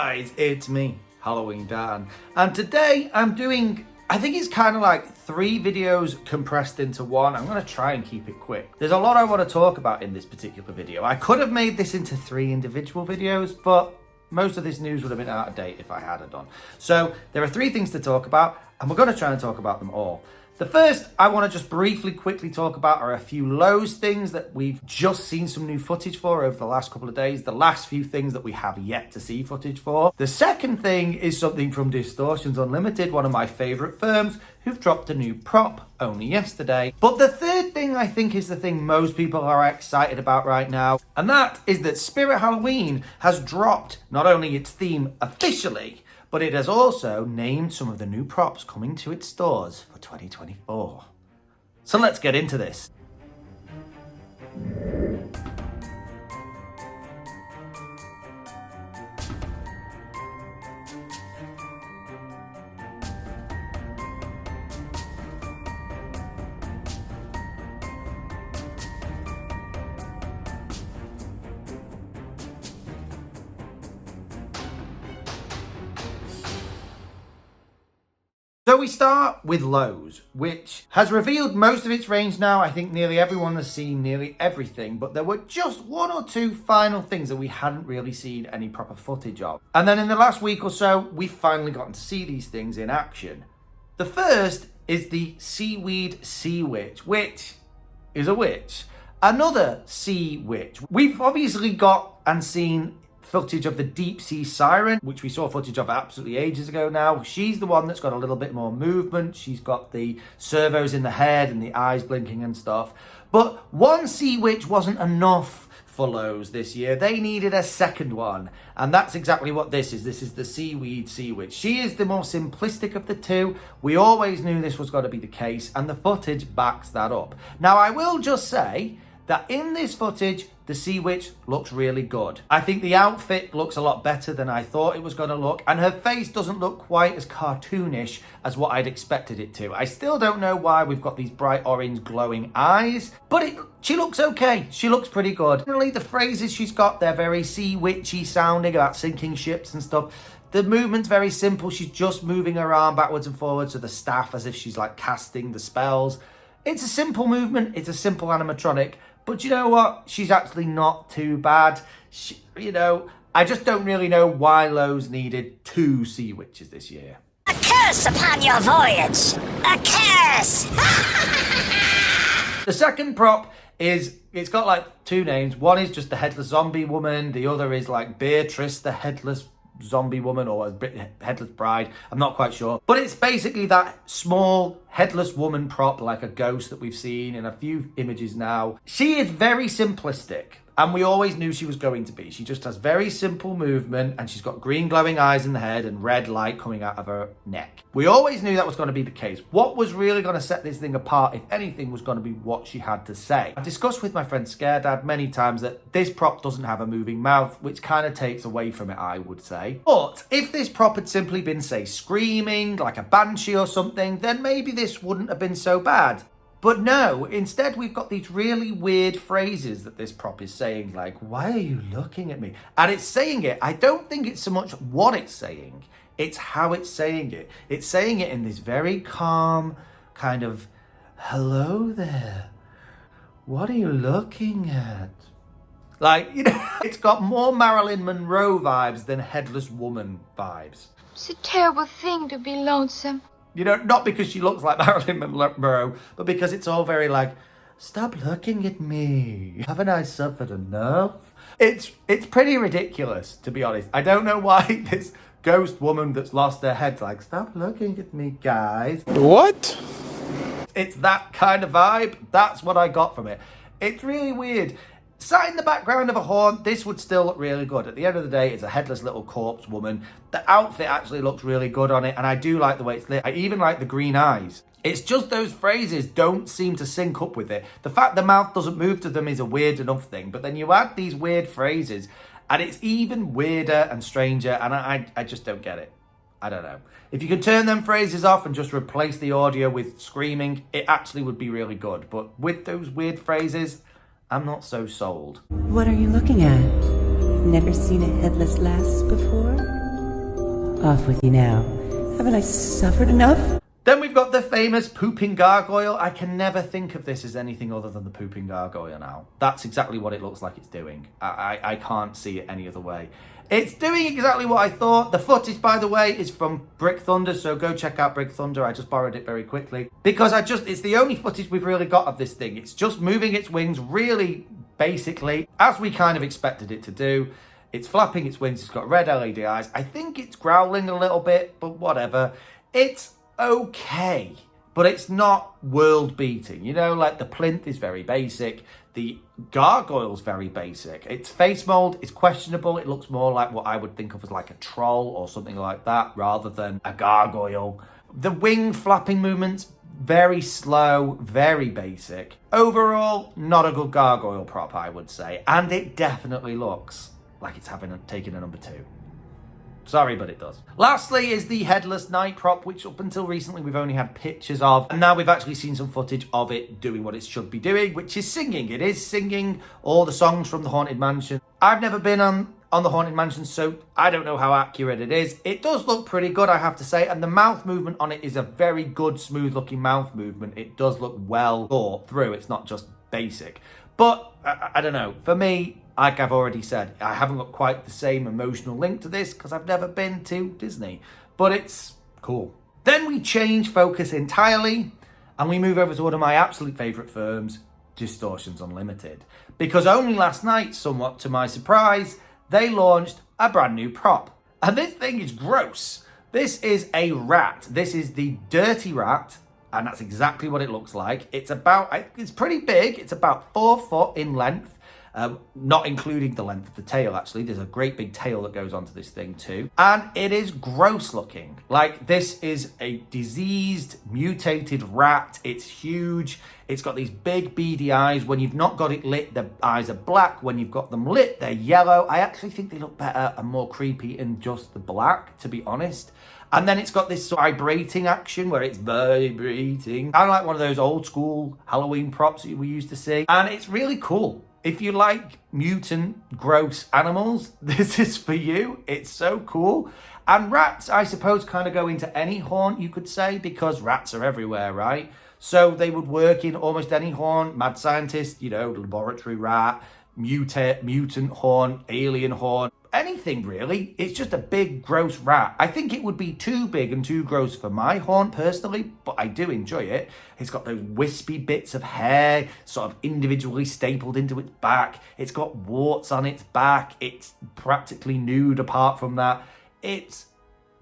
guys, it's me, Halloween Dan, and today I'm doing, I think it's kind of like 3 videos compressed into one. I'm going to try and keep it quick. There's a lot I want to talk about in this particular video. I could have made this into 3 individual videos, but most of this news would have been out of date if I had done. So there are 3 things to talk about, and we're going to try and talk about them all. The first I want to just briefly, quickly talk about are a few Lowe's things that we've just seen some new footage for over the last couple of days. The last few things that we have yet to see footage for. The second thing is something from Distortions Unlimited, one of my favourite firms, who've dropped a new prop only yesterday. But the third thing I think is the thing most people are excited about right now, and that is that Spirit Halloween has dropped not only its theme officially, but it has also named some of the new props coming to its stores for 2024. So let's get into this. So we start with Lowe's, which has revealed most of its range now. I think nearly everyone has seen nearly everything, but there were just 1 or 2 final things that we hadn't really seen any proper footage of. And then in the last week or so, we've finally gotten to see these things in action. The first is the Seaweed Sea Witch, which is a witch. Another sea witch. We've obviously got and seen footage of the deep sea siren, which we saw footage of absolutely ages ago now. She's the one that's got a little bit more movement. She's got the servos in the head and the eyes blinking and stuff. But one sea witch wasn't enough for Lowe's this year. They needed a second one. And that's exactly what this is. This is the Seaweed Sea Witch. She is the more simplistic of the 2. We always knew this was going to be the case, and the footage backs that up. Now, I will just say that in this footage, the Sea Witch looks really good. I think the outfit looks a lot better than I thought it was going to look, and her face doesn't look quite as cartoonish as what I'd expected it to. I still don't know why we've got these bright orange glowing eyes, but she looks okay. She looks pretty good. Generally, the phrases she's got, they're very Sea Witchy sounding, about sinking ships and stuff. The movement's very simple. She's just moving her arm backwards and forwards to the staff as if she's like casting the spells. It's a simple movement. It's a simple animatronic. But you know what? She's actually not too bad. I just don't really know why Lowe's needed 2 sea witches this year. A curse upon your voyage! A curse! The second prop is, it's got like 2 names. One is just the Headless Zombie Woman. The other is like Beatrice, the Headless Zombie Woman, or Headless Bride. I'm not quite sure. But it's basically that small headless woman prop, like a ghost that we've seen in a few images now. She is very simplistic, and we always knew she was going to be. She just has very simple movement, and she's got green glowing eyes in the head and red light coming out of her neck. We always knew that was going to be the case. What was really going to set this thing apart, if anything, was going to be what she had to say. I've discussed with my friend Scaredad many times that this prop doesn't have a moving mouth, which kind of takes away from it, I would say. But if this prop had simply been, say, screaming, like a banshee or something, then maybe this wouldn't have been so bad. But no, instead we've got these really weird phrases that this prop is saying, like, why are you looking at me? And it's saying it, I don't think it's so much what it's saying, it's how it's saying it. It's saying it in this very calm kind of, hello there, what are you looking at? Like, it's got more Marilyn Monroe vibes than Headless Woman vibes. It's a terrible thing to be lonesome. Not because she looks like Marilyn Monroe, but because it's all very like, stop looking at me. Haven't I suffered enough? It's pretty ridiculous, to be honest. I don't know why this ghost woman that's lost her head's like, stop looking at me, guys. What? It's that kind of vibe. That's what I got from it. It's really weird. Sat in the background of a horn, this would still look really good. At the end of the day, it's a headless little corpse woman. The outfit actually looks really good on it, and I do like the way it's lit. I even like the green eyes. It's just those phrases don't seem to sync up with it. The fact the mouth doesn't move to them is a weird enough thing, but then you add these weird phrases, and it's even weirder and stranger, and I just don't get it. I don't know. If you could turn them phrases off and just replace the audio with screaming, it actually would be really good. But with those weird phrases, I'm not so sold. What are you looking at? Never seen a headless lass before? Off with you now. Haven't I suffered enough? Then we've got the famous pooping gargoyle. I can never think of this as anything other than the pooping gargoyle now. That's exactly what it looks like it's doing. I can't see it any other way. It's doing exactly what I thought. The footage, by the way, is from Brick Thunder, so go check out Brick Thunder. I just borrowed it very quickly because it's the only footage we've really got of this thing. It's just moving its wings really basically as we kind of expected it to do. It's flapping its wings. It's got red LED eyes. I think it's growling a little bit, but whatever. It's okay, but it's not world beating. You know, like the plinth is very basic. The gargoyle's very basic. Its face mold is questionable. It looks more like what I would think of as like a troll or something like that rather than a gargoyle. The wing flapping movements, very slow, very basic. Overall, not a good gargoyle prop, I would say. And it definitely looks like it's taken a number 2. Sorry, but it does. Lastly is the headless night prop, which up until recently we've only had pictures of. And now we've actually seen some footage of it doing what it should be doing, which is singing. It is singing all the songs from the Haunted Mansion. I've never been on the Haunted Mansion, so I don't know how accurate it is. It does look pretty good, I have to say. And the mouth movement on it is a very good, smooth looking mouth movement. It does look well thought through. It's not just basic. But I don't know. For me, like I've already said, I haven't got quite the same emotional link to this because I've never been to Disney, but it's cool. Then we change focus entirely and we move over to one of my absolute favourite firms, Distortions Unlimited, because only last night, somewhat to my surprise, they launched a brand new prop. And this thing is gross. This is a rat. This is the dirty rat, and that's exactly what it looks like. It's pretty big. It's about 4 foot in length. Not including the length of the tail, actually. There's a great big tail that goes onto this thing too. And it is gross looking. Like, this is a diseased, mutated rat. It's huge. It's got these big beady eyes. When you've not got it lit, the eyes are black. When you've got them lit, they're yellow. I actually think they look better and more creepy in just the black, to be honest. And then it's got this vibrating action where it's vibrating. Kind of like one of those old school Halloween props that we used to see. And it's really cool. If you like mutant, gross animals, this is for you. It's so cool. And rats, I suppose, kind of go into any haunt, you could say, because rats are everywhere, right? So they would work in almost any haunt. Mad scientist, you know, laboratory rat, mutant haunt, alien haunt, anything really. It's just a big, gross rat. I think it would be too big and too gross for my haunt personally, but I do enjoy it. It's got those wispy bits of hair sort of individually stapled into its back. It's got warts on its back. It's practically nude apart from that. It's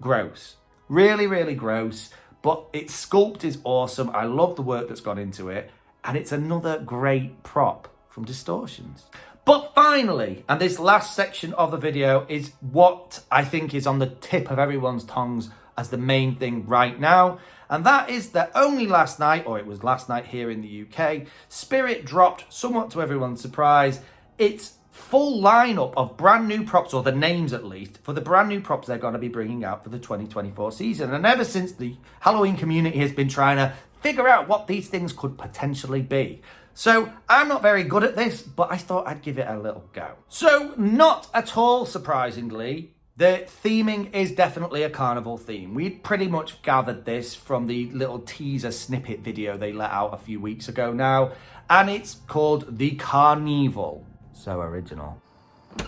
gross. Really, really gross. But its sculpt is awesome. I love the work that's gone into it. And it's another great prop from Distortions. But finally, and this last section of the video is what I think is on the tip of everyone's tongues as the main thing right now. And that is that only last night, or it was last night here in the UK, Spirit dropped, somewhat to everyone's surprise, its full lineup of brand new props, or the names at least, for the brand new props they're going to be bringing out for the 2024 season. And ever since, the Halloween community has been trying to figure out what these things could potentially be. So I'm not very good at this, but I thought I'd give it a little go. So not at all surprisingly, the theming is definitely a carnival theme. We'd pretty much gathered this from the little teaser snippet video they let out a few weeks ago now, and it's called The Carnival. So original.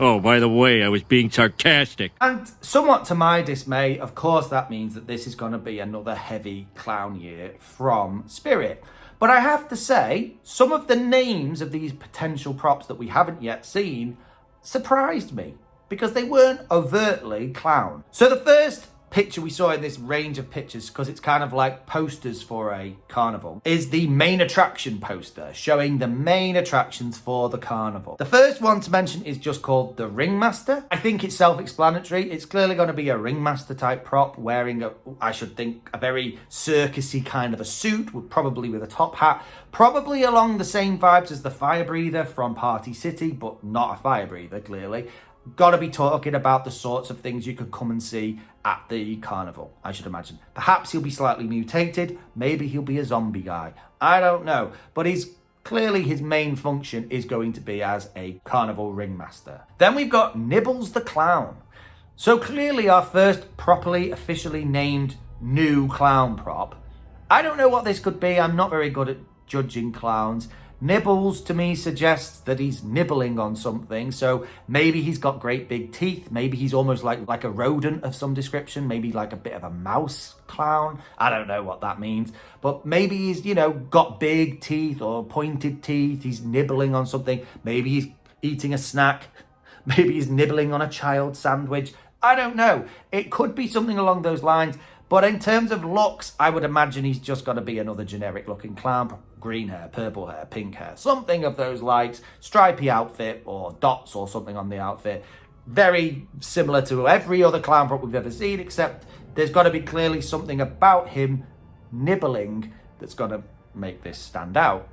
Oh, by the way, I was being sarcastic. And somewhat to my dismay, of course, that means that this is going to be another heavy clown year from Spirit. But I have to say, some of the names of these potential props that we haven't yet seen surprised me because they weren't overtly clown. So the first picture we saw in this range of pictures, because it's kind of like posters for a carnival, is the main attraction poster showing the main attractions for the carnival. The first one to mention is just called the Ringmaster. I think it's self-explanatory. It's clearly going to be a ringmaster type prop wearing I should think, a very circusy kind of a suit, probably with a top hat, probably along the same vibes as the fire breather from Party City, but not a fire breather, clearly. Got to be talking about the sorts of things you could come and see at the carnival, I should imagine. Perhaps he'll be slightly mutated. Maybe he'll be a zombie guy. I don't know. But clearly his main function is going to be as a carnival ringmaster. Then we've got Nibbles the Clown. So clearly our first properly, officially named new clown prop. I don't know what this could be. I'm not very good at judging clowns. Nibbles to me suggests that he's nibbling on something. So maybe he's got great big teeth. Maybe he's almost like a rodent of some description. Maybe like a bit of a mouse clown. I don't know what that means. But maybe he's, got big teeth or pointed teeth. He's nibbling on something. Maybe he's eating a snack. Maybe he's nibbling on a child sandwich. I don't know. It could be something along those lines. But in terms of looks, I would imagine he's just got to be another generic looking clown. Green hair, purple hair, pink hair, something of those likes. Stripy outfit or dots or something on the outfit. Very similar to every other clown prop we've ever seen, except there's got to be clearly something about him nibbling that's going to make this stand out.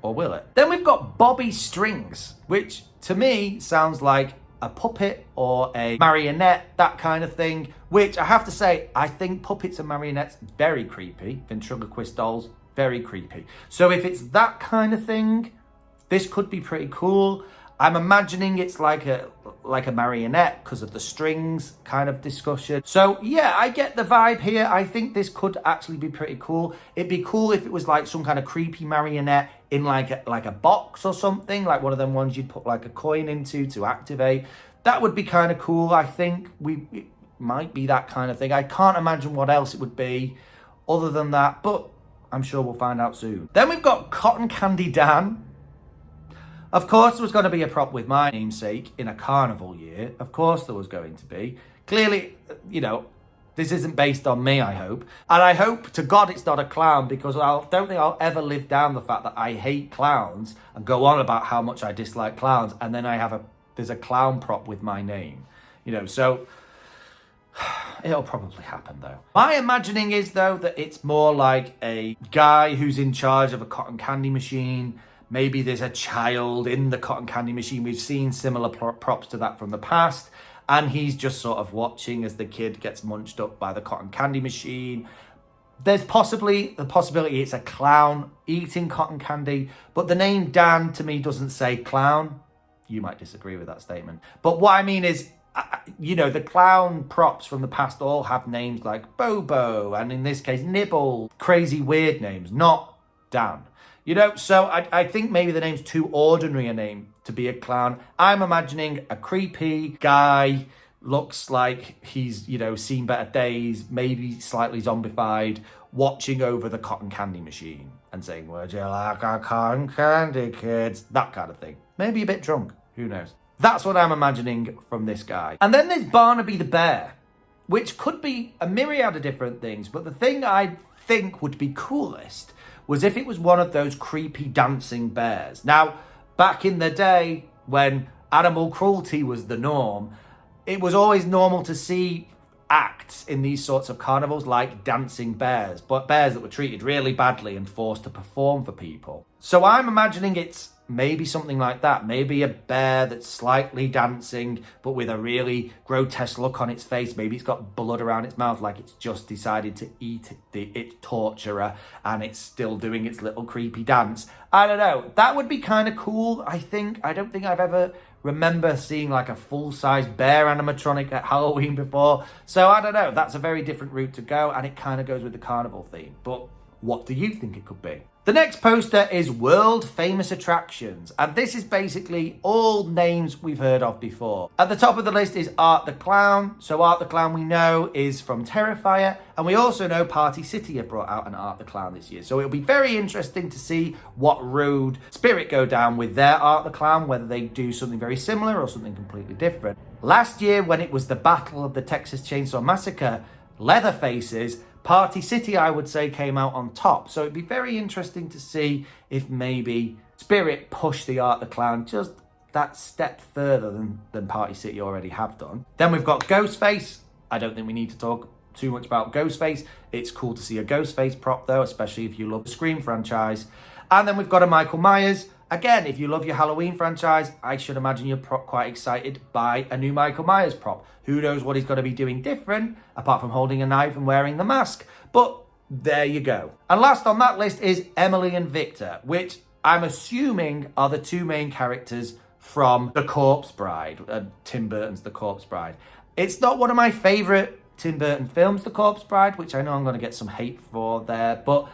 Or will it? Then we've got Bobby Strings, which to me sounds like a puppet or a marionette, that kind of thing, which I have to say, I think puppets and marionettes, very creepy. Ventriloquist dolls, very creepy. So if it's that kind of thing, this could be pretty cool. I'm imagining it's like a marionette because of the strings kind of discussion. So yeah, I get the vibe here. I think this could actually be pretty cool. It'd be cool if it was like some kind of creepy marionette in like a box or something, like one of them ones you'd put like a coin into to activate. That would be kind of cool. I think it might be that kind of thing. I can't imagine what else it would be other than that, but I'm sure we'll find out soon. Then we've got Cotton Candy Dan. Of course, there was going to be a prop with my namesake in a carnival year. Of course there was going to be. Clearly, this isn't based on me, I hope. And I hope to God it's not a clown, because I don't think I'll ever live down the fact that I hate clowns and go on about how much I dislike clowns, and then there's a clown prop with my name. So it'll probably happen though. My imagining is though that it's more like a guy who's in charge of a cotton candy machine. Maybe there's a child in the cotton candy machine. We've seen similar props to that from the past. And he's just sort of watching as the kid gets munched up by the cotton candy machine. There's possibly the possibility it's a clown eating cotton candy. But the name Dan to me doesn't say clown. You might disagree with that statement. But what I mean is, the clown props from the past all have names like Bobo. And in this case, Nibble. Crazy weird names, not Dan. So I think maybe the name's too ordinary a name to be a clown. I'm imagining a creepy guy, looks like he's, seen better days, maybe slightly zombified, watching over the cotton candy machine and saying, "Would you like a cotton candy, kids?" That kind of thing. Maybe a bit drunk, who knows? That's what I'm imagining from this guy. And then there's Barnaby the Bear, which could be a myriad of different things, but the thing I think would be coolest was if it was one of those creepy dancing bears. Now, back in the day when animal cruelty was the norm, it was always normal to see acts in these sorts of carnivals like dancing bears, but bears that were treated really badly and forced to perform for people. So I'm imagining it's maybe something like that. Maybe a bear that's slightly dancing, but with a really grotesque look on its face. Maybe it's got blood around its mouth, like it's just decided to eat its torturer, and it's still doing its little creepy dance. I don't know. That would be kind of cool, I think. I don't think I've ever remember seeing like a full-size bear animatronic at Halloween before. So I don't know. That's a very different route to go, and it kind of goes with the carnival theme. But what do you think it could be? The next poster is World Famous Attractions, and this is basically all names we've heard of before. At the top of the list is Art the Clown. So Art the Clown we know is from Terrifier, and we also know Party City have brought out an Art the Clown this year. So it'll be very interesting to see what road Spirit go down with their Art the Clown, whether they do something very similar or something completely different. Last year, when it was the Battle of the Texas Chainsaw Massacre, Leatherfaces, Party City, I would say, came out on top. So it'd be very interesting to see if maybe Spirit pushed the Art the Clown just that step further than Party City already have done. Then we've got Ghostface. I don't think we need to talk too much about Ghostface. It's cool to see a Ghostface prop, though, especially if you love the Scream franchise. And then we've got a Michael Myers. Again, if you love your Halloween franchise, I should imagine you're quite excited by a new Michael Myers prop. Who knows what he's going to be doing different, apart from holding a knife and wearing the mask. But there you go. And last on that list is Emily and Victor, which I'm assuming are the two main characters from The Corpse Bride, Tim Burton's The Corpse Bride. It's not one of my favourite Tim Burton films, The Corpse Bride, which I know I'm going to get some hate for there, but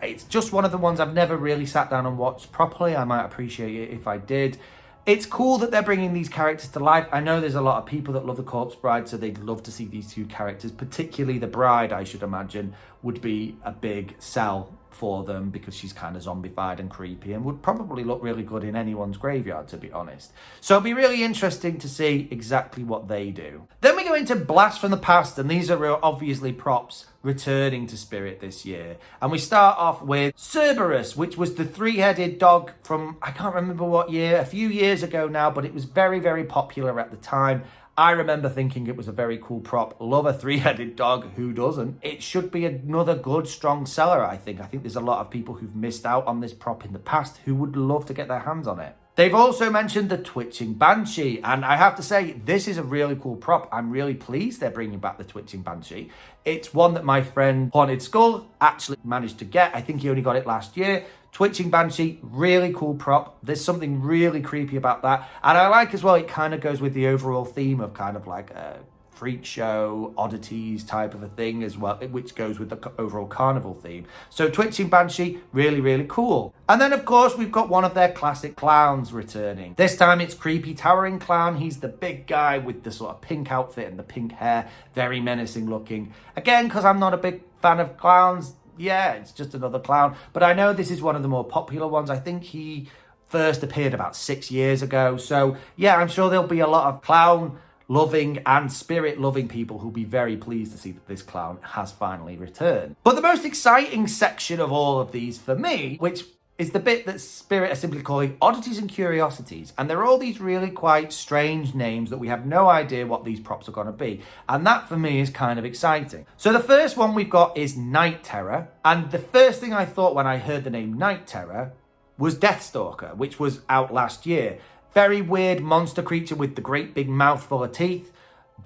it's just one of the ones I've never really sat down and watched properly. I might appreciate it if I did. It's cool that they're bringing these characters to life. I know there's a lot of people that love The Corpse Bride, so they'd love to see these two characters, particularly the bride, I should imagine, would be a big sell for them because she's kind of zombified and creepy and would probably look really good in anyone's graveyard, to be honest. So it'll be really interesting to see exactly what they do. Then we go into Blast from the Past, and these are obviously props returning to Spirit this year. And we start off with Cerberus, which was the three-headed dog from, I can't remember what year, a few years ago now, but it was very, very popular at the time. I remember thinking it was a very cool prop. Love a three-headed dog. Who doesn't? It should be another good, strong seller, I think. I think there's a lot of people who've missed out on this prop in the past who would love to get their hands on it. They've also mentioned the Twitching Banshee, and I have to say, this is a really cool prop. I'm really pleased they're bringing back the Twitching Banshee. It's one that my friend Haunted Skull actually managed to get. I think he only got it last year. Twitching Banshee, really cool prop. There's something really creepy about that. And I like as well, it kind of goes with the overall theme of kind of like a freak show, oddities type of a thing as well, which goes with the overall carnival theme. So Twitching Banshee, really, really cool. And then, of course, we've got one of their classic clowns returning. This time it's Creepy Towering Clown. He's the big guy with the sort of pink outfit and the pink hair, very menacing looking. Again, because I'm not a big fan of clowns, yeah, it's just another clown. But I know this is one of the more popular ones. I think he first appeared about 6 years ago. So, yeah, I'm sure there'll be a lot of clown-loving and spirit-loving people who'll be very pleased to see that this clown has finally returned. But the most exciting section of all of these for me, which is the bit that Spirit are simply calling Oddities and Curiosities. And there are all these really quite strange names that we have no idea what these props are going to be. And that for me is kind of exciting. So the first one we've got is Night Terror. And the first thing I thought when I heard the name Night Terror was Deathstalker, which was out last year. Very weird monster creature with the great big mouth full of teeth.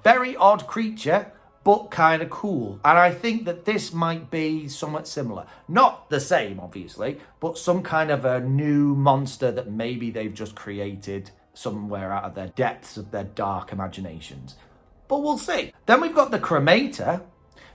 Very odd creature, but kind of cool. And I think that this might be somewhat similar. Not the same, obviously, but some kind of a new monster that maybe they've just created somewhere out of their depths of their dark imaginations. But we'll see. Then we've got the Cremator.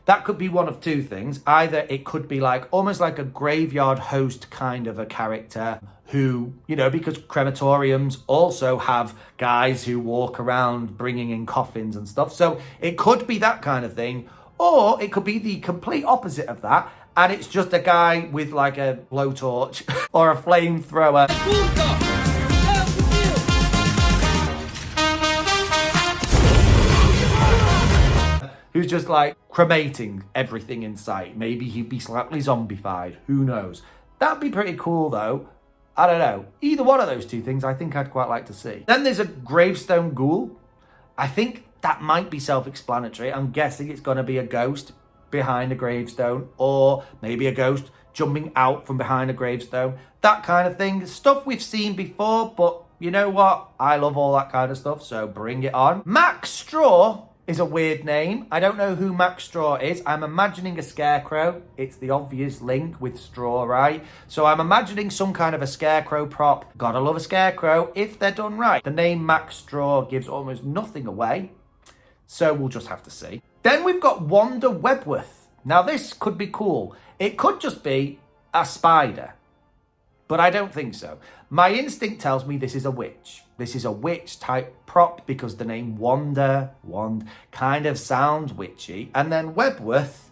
That could be one of two things. Either it could be like almost like a graveyard host kind of a character who, you know, because crematoriums also have guys who walk around bringing in coffins and stuff. So it could be that kind of thing. Or it could be the complete opposite of that. And it's just a guy with like a blowtorch or a flamethrower. Who's just like cremating everything in sight. Maybe he'd be slightly zombified. Who knows? That'd be pretty cool though. I don't know. Either one of those two things I think I'd quite like to see. Then there's a Gravestone Ghoul. I think that might be self-explanatory. I'm guessing it's going to be a ghost behind a gravestone, or maybe a ghost jumping out from behind a gravestone. That kind of thing. Stuff we've seen before, but you know what? I love all that kind of stuff, so bring it on. Max Straw is a weird name. I don't know who Max Straw is. I'm imagining a scarecrow. It's the obvious link with straw, right? So I'm imagining some kind of a scarecrow prop. Gotta love a scarecrow if they're done right. The name Max Straw gives almost nothing away, so we'll just have to see. Then we've got Wanda Webworth. Now this could be cool. It could just be a spider, but I don't think so. My instinct tells me this is a witch. This is a witch type prop because the name Wanda, kind of sounds witchy. And then Webworth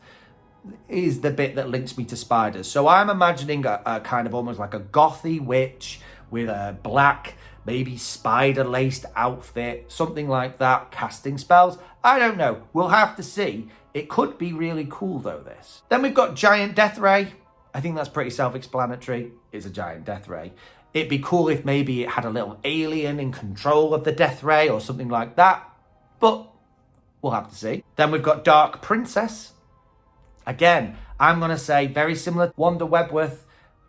is the bit that links me to spiders. So I'm imagining a kind of almost like a gothy witch with a black, maybe spider-laced outfit, something like that, casting spells. I don't know. We'll have to see. It could be really cool though, this. Then we've got Giant Death Ray. I think that's pretty self-explanatory. It's a giant death ray. It'd be cool if maybe it had a little alien in control of the death ray or something like that. But we'll have to see. Then we've got Dark Princess. Again, I'm going to say very similar to Wanda Webworth.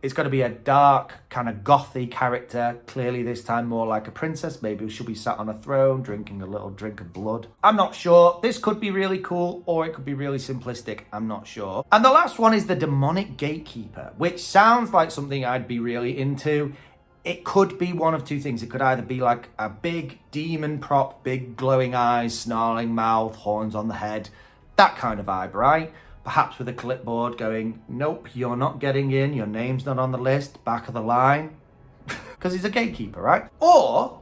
It's going to be a dark, kind of gothy character. Clearly this time more like a princess. Maybe she'll be sat on a throne drinking a little drink of blood. I'm not sure. This could be really cool or it could be really simplistic. I'm not sure. And the last one is the Demonic Gatekeeper, which sounds like something I'd be really into. it could be one of two things. It could either be like a big demon prop, big glowing eyes, snarling mouth, horns on the head, that kind of vibe, right? Perhaps with a clipboard going, nope, you're not getting in, your name's not on the list, back of the line. Because he's a gatekeeper, right? Or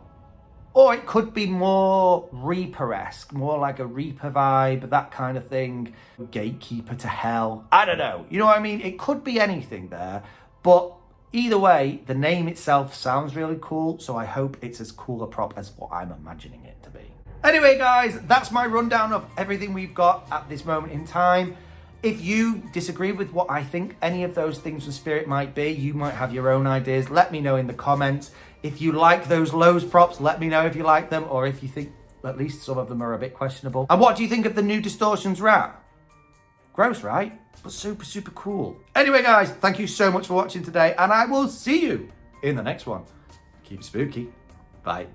it could be more Reaper-esque, more like a Reaper vibe, that kind of thing. Gatekeeper to hell. I don't know. You know what I mean? It could be anything there. But either way, the name itself sounds really cool, so I hope it's as cool a prop as what I'm imagining it to be. Anyway, guys, that's my rundown of everything we've got at this moment in time. If you disagree with what I think any of those things from Spirit might be, you might have your own ideas. Let me know in the comments. If you like those Lowe's props, let me know if you like them, or if you think at least some of them are a bit questionable. And what do you think of the new Distortions rat? Gross, right? But super, super cool. Anyway, guys, thank you so much for watching today, and I will see you in the next one. Keep it spooky. Bye.